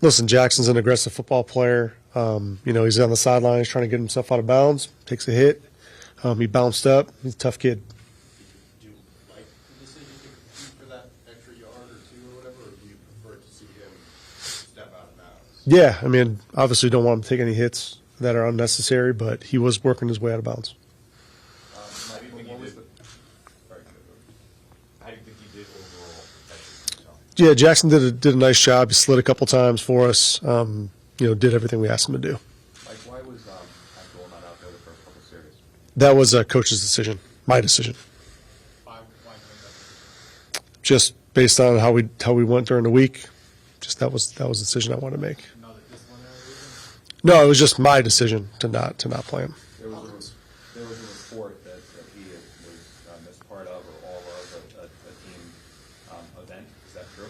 Listen, Jackson's an aggressive football player. He's on the sideline. He's trying to get himself out of bounds, takes a hit. He bounced up. He's a tough kid. Do you like the decision to compete for that extra yard or two or whatever, or do you prefer to see him step out of bounds? Yeah, I mean, obviously don't want him to take any hits that are unnecessary, but he was working his way out of bounds. How do you think he did overall protecting himself? Yeah, Jackson did a nice job. He slid a couple times for us. Did everything we asked him to do. Like, why was Abdul not out there the first couple series? That was a coach's decision, my decision. Why make that? Just based on how we went during the week. Just that was the decision I wanted to make. Another disciplinary reason? No, it was just my decision to not play him. There was a report that he was missed part of or all of a team event. Is that true?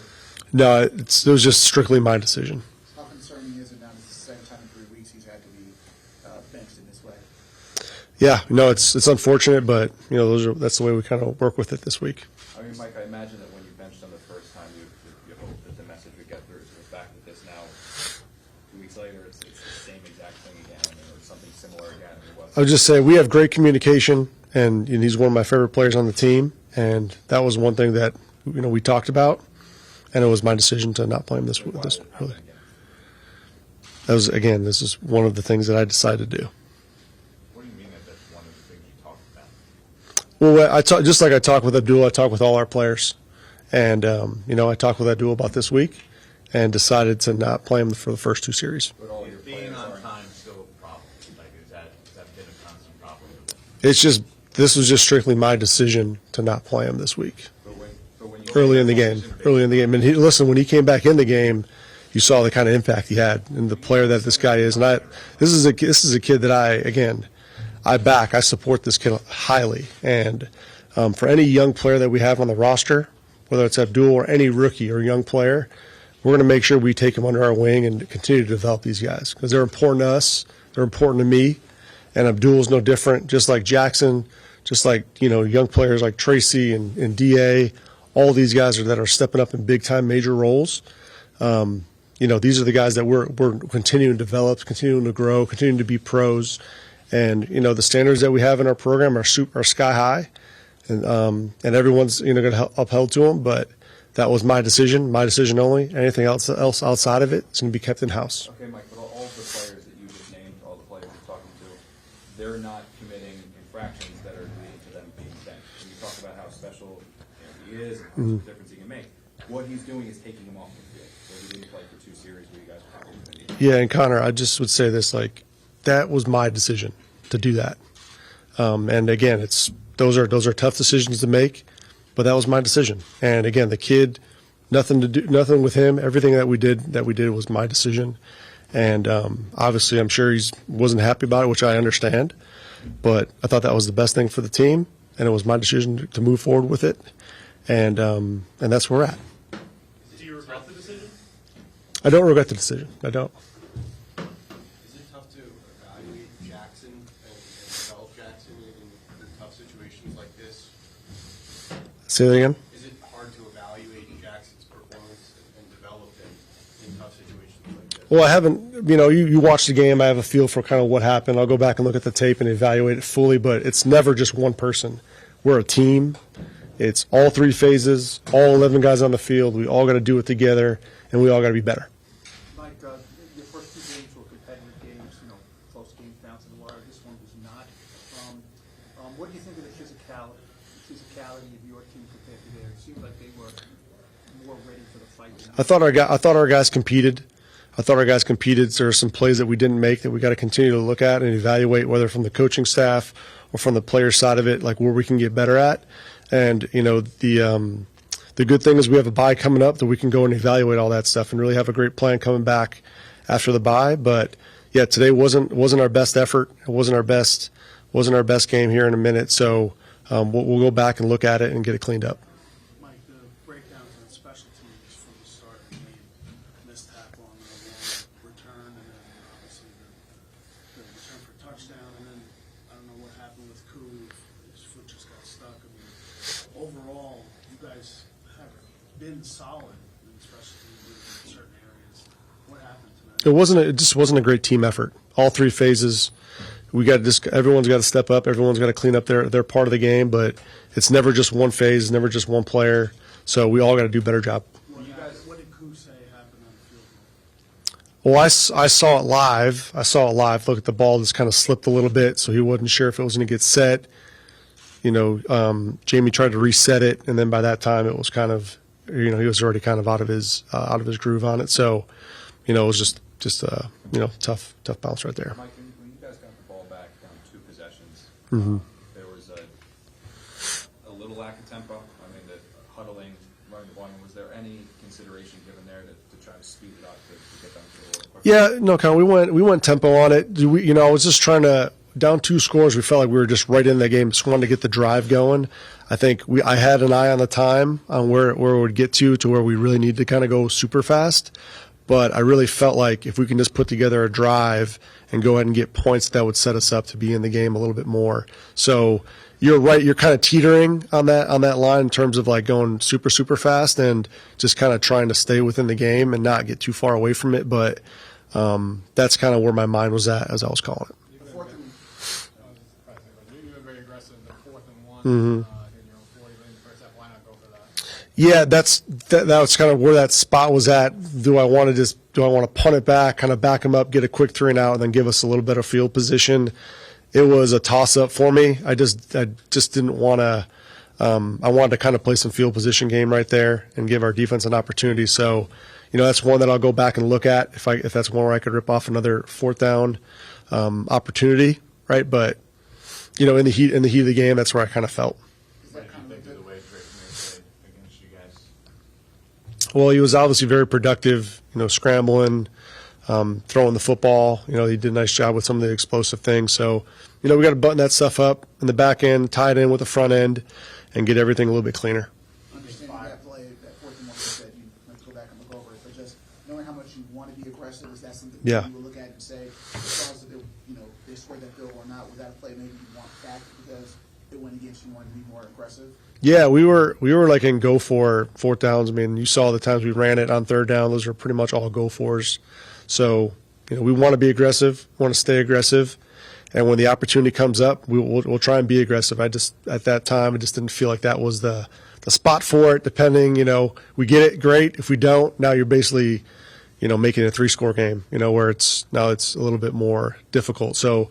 No, it was just strictly my decision. How concerning is it now that it's the second time in 3 weeks he's had to be benched in this way? Yeah, it's unfortunate, but that's the way we kind of work with it this week. I mean, Mike, I imagine that when you benched him the first time, you hope that the message would get through to the fact that this now, 2 weeks later, it's the same exact thing again, or something similar again. I would just say we have great communication, and he's one of my favorite players on the team, and that was one thing that we talked about, and it was my decision to not play him this really. That was, again, this is one of the things that I decided to do. What do you mean that that's one of the things you talked about? Well, just like I talked with Abdul, I talked with all our players, and I talked with Abdul about this week, and decided to not play him for the first 2 series. But all your Being players on are time is still a problem. Like, is that been a constant problem? This was just strictly my decision to not play him this week. but when you Early in the game. And when he came back in the game, you saw the kind of impact he had and the player that this guy is. And this is a kid that I support this kid highly. And for any young player that we have on the roster, whether it's Abdul or any rookie or young player, we're going to make sure we take them under our wing and continue to develop these guys because they're important to us. They're important to me. And Abdul is no different, just like Jaxson, just like young players like Tracy and DA. All these guys that are stepping up in big-time major roles. These are the guys that we're continuing to develop, continuing to grow, continuing to be pros. And, the standards that we have in our program are sky high. And everyone's, going to upheld to them. But that was my decision only. Anything else outside of it is going to be kept in-house. Okay, Mike, but all of the players that you just named, all the players you're talking to, they're not committing infractions that are leading to them being benched. When you talk about how special he is and how much of a difference he can make, what he's doing is taking him off the field. So he didn't play for 2 series where you guys probably didn't need him. Yeah, and Connor, I just would say this, that was my decision to do that. And again, those are tough decisions to make, but that was my decision. And again, the kid, nothing with him. Everything that we did was my decision. And obviously, I'm sure he wasn't happy about it, which I understand. But I thought that was the best thing for the team, and it was my decision to move forward with it. And that's where we're at. Do you regret the decision? I don't regret the decision. I don't. Is it tough to evaluate Jaxson and develop Jaxson in tough situations like this? Say that again? Is it hard to evaluate Jackson's performance and develop him in tough situations like this? Well, I haven't. You watch the game. I have a feel for kind of what happened. I'll go back and look at the tape and evaluate it fully. But it's never just one person. We're a team. It's all 3 phases, all 11 guys on the field. We all got to do it together, and we all got to be better. Mike, your first 2 games were competitive games, close games down to the wire. This one was not. What do you think of the physicality of your team compared to theirs? It seemed like they were more ready for the fight. I thought our guys competed. There are some plays that we didn't make that we got to continue to look at and evaluate, whether from the coaching staff or from the player side of it, like where we can get better at. And the good thing is we have a bye coming up that we can go and evaluate all that stuff and really have a great plan coming back after the bye. But yeah, today wasn't our best effort. It wasn't our best game here in a minute. So we'll go back and look at it and get it cleaned up. Mike, the breakdowns on special teams from the start of the game, missed tackle on the long return, and then obviously the return for touchdown, and then I don't know what happened with Koo. His foot just got stuck. I mean, overall, you guys have been solid in special teams in certain areas. What happened tonight? It just wasn't a great team effort. All three phases, everyone's got to step up. Everyone's got to clean up their part of the game, but it's never just one phase, never just one player. So we all got to do a better job. What did Koo say happened on the field goal? Well, I saw it live. Look at the ball just kind of slipped a little bit, so he wasn't sure if it was going to get set. Jamie tried to reset it, and then by that time it was kind of, he was already kind of out of his groove on it. So, it was just tough bounce right there. Mike, when you guys got the ball back down 2 possessions, there was a little lack of tempo. I mean, the huddling, running the ball. Was there any consideration given there to try to speed it up to get them to a little quicker? Yeah, no, Colin, we went tempo on it. I was just trying to down 2 scores. We felt like we were just right in the game. Just wanted to get the drive going. I think I had an eye on the time on where it would get to where we really need to kind of go super fast. But I really felt like if we can just put together a drive and go ahead and get points, that would set us up to be in the game a little bit more. So you're right. You're kind of teetering on that line in terms of like going super, super fast and just kind of trying to stay within the game and not get too far away from it. But that's kind of where my mind was at as I was calling it. You were very aggressive. The 4th and 1 Mm-hmm. in your own 40, but in the first half, why not go for that? Yeah, that was kind of where that spot was at. Do I want to punt it back, kind of back him up, get a quick 3 and out, and then give us a little bit of field position? It was a toss up for me. I just didn't want to. I wanted to kind of play some field position game right there and give our defense an opportunity. So, that's one that I'll go back and look at if that's one where I could rip off another 4th down opportunity, right? But in the heat of the game, that's where I kind of felt. What do you think of the way Drake played against you guys? Well, he was obviously very productive, scrambling, throwing the football. He did a nice job with some of the explosive things. So, we got to button that stuff up in the back end, tie it in with the front end, and get everything a little bit cleaner. Understanding that play, that 4th and 1 that you have to go back and look over it, but just knowing how much you want to be aggressive, is that something Yeah. you will look at and say, because of they scored that goal or not, was that a play maybe you want back because it went against you, wanted to be more aggressive? Yeah, we were like in go for 4th downs. I mean, you saw the times we ran it on 3rd down; those are pretty much all go fors. So, we want to be aggressive, want to stay aggressive, and when the opportunity comes up, we'll try and be aggressive. At that time, I just didn't feel like that was the spot for it. Depending, we get it, great. If we don't, now you're basically, making a 3-score game. Where it's a little bit more difficult. So,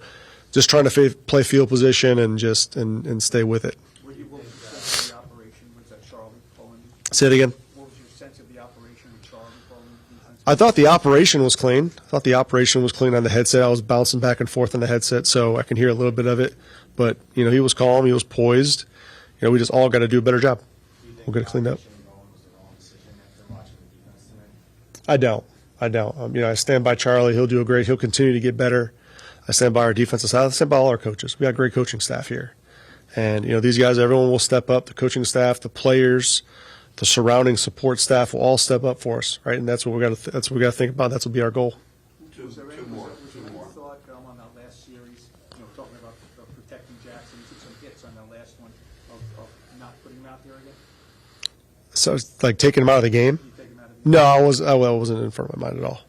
just trying to play field position and and stay with it. What was your sense of the operation? Was that Charlie pulling? Say it again. What was your sense of the operation with Charlie pulling defense? I thought the operation was clean. On the headset. I was bouncing back and forth on the headset, so I can hear a little bit of it. But, he was calm. He was poised. We just all got to do a better job. We'll get it cleaned up. I don't. I stand by Charlie. He'll do He'll continue to get better. I stand by our defensive side. I stand by all our coaches. We got great coaching staff here. And, these guys, everyone will step up. The coaching staff, the players, the surrounding support staff will all step up for us, right? And that's what we got to think about. That's will be our goal. Was there any thought on that last series, talking about protecting Jaxson? You took some hits on that last one of not putting him out there again? So, like taking him out of the game? You take him out of the No, I wasn't in front of my mind at all.